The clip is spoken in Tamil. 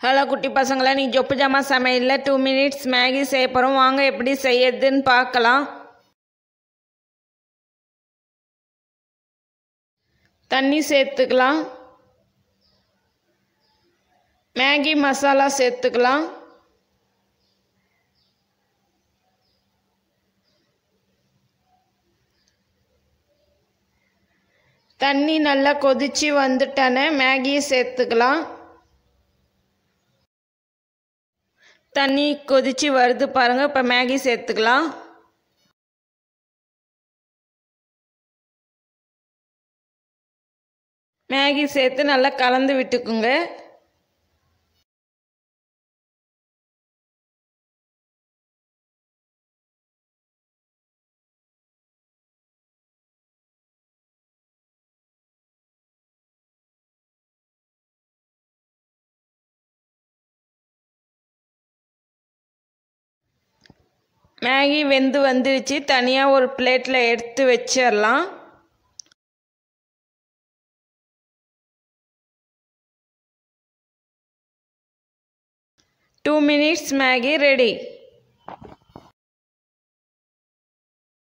ஹலோ குட்டி பசங்களா, நீ ஜொப்பு ஜாமா சமையலில் 2 மினிட்ஸ் மேகி செய்ய போகிறோம். வாங்க எப்படி செய்யறதுன்னு பார்க்கலாம். தண்ணி சேர்த்துக்கலாம். மேகி மசாலா சேர்த்துக்கலாம். தண்ணி நல்லா கொதிச்சு வந்துட்டானே மேகியை சேர்த்துக்கலாம். தண்ணி கொதிச்சு வருது பாருங்க. இப்போ மேகி சேர்த்துக்கலாம். மேகி சேர்த்து நல்லா கலந்து விட்டுக்குங்க. மேகி வெந்து வந்துடுச்சு. தனியாக ஒரு பிளேட்டில் எடுத்து வச்சிடலாம். Two minutes Maggi ready.